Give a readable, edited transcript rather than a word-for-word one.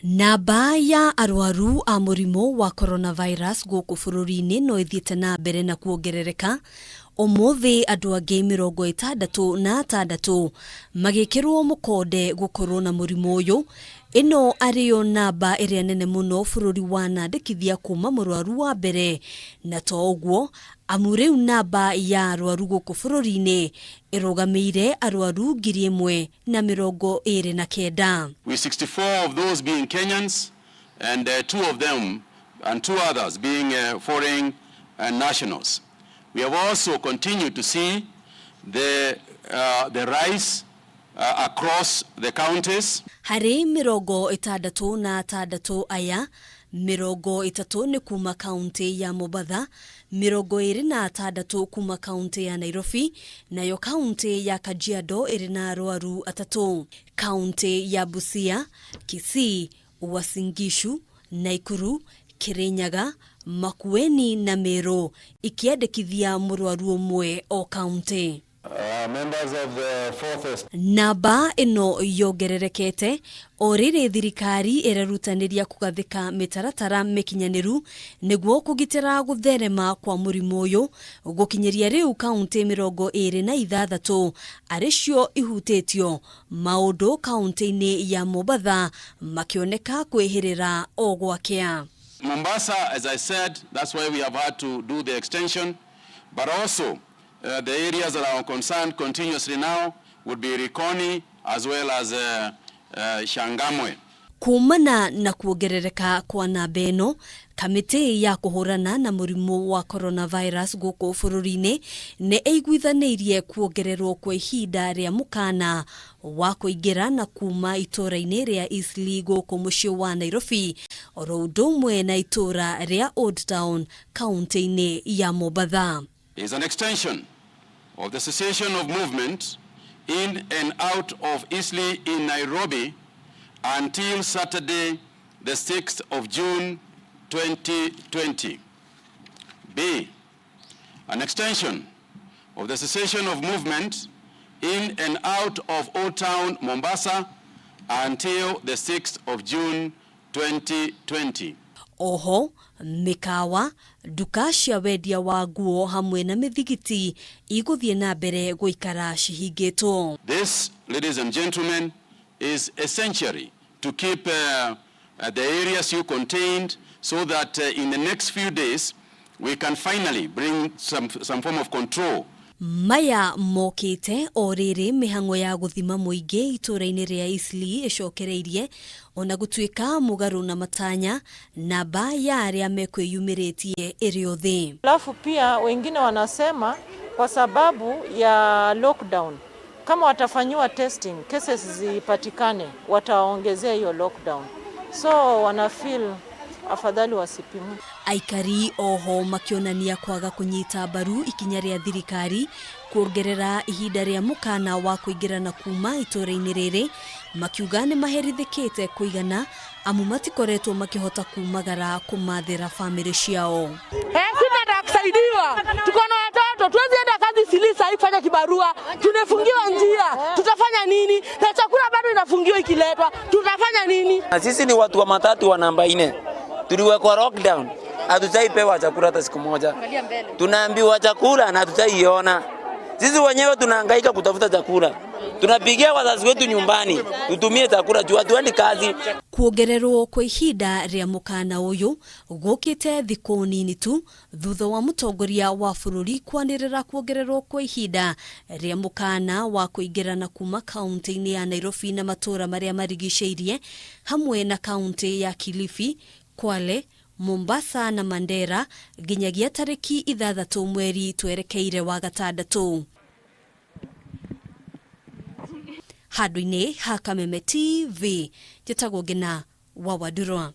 Namba ya arwaru a murimu wa coronavirus guku bururi-ini no ithiete na mbere na kuongerereka. Umuthi andu angi 66 magikirwo mukode gukorwo na murimu uyu. Ino ariyo namba iria nene muno bururi wanandikithia kuuma murwaru wa mbere, na to uguo amuriu namba ya arwaru guku bururi-ini irugamire arwaru 1,029. With 64 of those being Kenyans and two others being foreign nationals. We have also continued to see the rise across the counties. Hari 66 aya, 30 ni kuuma kaunti ya Mombasa, 26 kuuma kaunti ya Nairobi, nayo kaunti ya Kajiado irina arwaru 3. Kaunti ya Busia, Kisii, Uasin Gishu, Nakuru, Kirinyaga, Makueni na Meru ikiandikithia murwaru umwe o kaunti. Members of the fourth. Namba ino yongererekete oriri thirikari irarutaniria kugathika mitaratara mikinyaniru niguo kugitira gutherema kwa murimu uyu gukinyiria riu kaunti 23 aricio ihutetio maundu kaunti-ini ya Mombasa makioneka kwihirira o gwakea. Mombasa, as I said, that's why we have had to do the extension, but also the areas that are concerned continuously now would be Rikoni as well as Shangamwe. Kuumana na kuongerereka kwa namba ino, kamiti ya kuhurana na murimu wa coronavirus guku bururi-ini ne iguithanirie kuongererwo kwa ihinda ria mukaana wa kuingira na kuuma ituura-ini ria Eastleigh guku mucii wa Nairobi oro undu umwe na itura ria Old Town kaunti-ini ya Mombasa. Is an extension of the cessation of movement in and out of Eastleigh in Nairobi until Saturday, the 6th of June 2020. B. An extension of the cessation of movement in and out of Old Town, Mombasa until the 6th of June 2020. Oho, mikawa, duka cia wendia wa nguo hamwe na mithigiti iguthie na mbere guikara cihingitwo. This, ladies and gentlemen, is essentially to keep the areas you contained so that in the next few days we can finally bring some form of control. Maya mokite oriri mihango ya guthima muingi ituura-ini ria Eastleigh icokereirie ona gutuika mugaru na matanya namba ya aria mekwiyumiritie irio thi. Alafu pia wengine wanasema kwa sababu ya lockdown kama watafanywa testing cases zipatikane wataongezea hiyo lockdown, so wana feel afadhali wasipimu. Aikari oho makionania kwaga kunyita baru ikinya ria thirikari kuongerera ihinda ria mukaana wa kuingira na kuuma ituura-ini riri, makiuga ni maherithikite kuigana amu matikoretwo makihota kumagara kumathira family ciao. Sina kusaidiwa, tuko na watoto, tuwezi enda kazi silisa haifanya kibarua, tunefungiwa njia, tutafanya nini? Na chakula bado inafungiwa ikiletwa, tutafanya nini? Sisi ni watu wa matatu wa namba 4. Tuliwekwa lockdown, hatutaipewa chakula hata siku moja. Tunaambiwa chakula na hatutaiona. Sisi wenyewe tunahangaika kutafuta chakula. Tunapigia wazazi wetu nyumbani, tutumie chakula juu hatuendi kazi. Kuongererwo kwa ihinda ria mukaana uyu gukite thiku nini tu thutha wa mutongoria wa bururi kwanirira kuongererwo kwa ihinda ria mukaana wa kuingira na kuuma kaunti-ini ya Nairobi na matura maria marigiceirie hamwe na kaunti ya Kilifi, Kwale, Mombasa na Mandera nginyagia tariki 3 mweri twerekeire wa gatandatu. Handũ-inĩ ha Kameme TV, njĩtagwo Ngina wa Wadurwa.